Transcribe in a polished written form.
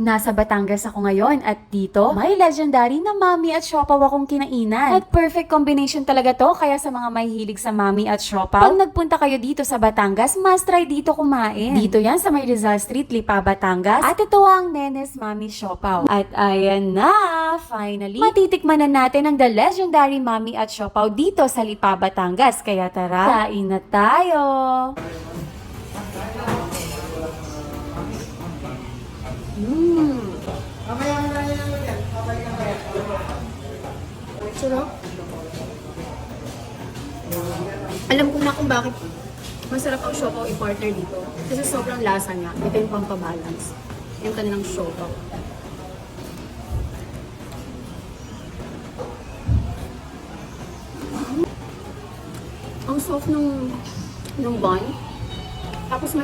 Nasa Batangas ako ngayon at dito, may legendary na mami at siopaw akong kinainan. At perfect combination talaga to, kaya sa mga mahihilig sa mami at siopaw, pag nagpunta kayo dito sa Batangas, must try dito kumain. Dito yan sa may Rizal Street, Lipa, Batangas. At ito ang Nenes Mami Siopaw. At ayan na, finally, matitikman na natin ang the legendary mami at siopaw dito sa Lipa, Batangas. Kaya tara, kain na tayo! Sarap. Alam ko na kung bakit masarap ang siopaw i-partner dito. Kasi sobrang lasa niya. Ito yung pampabalance. Yung kanilang siopaw. Ang soft nung bun. Tapos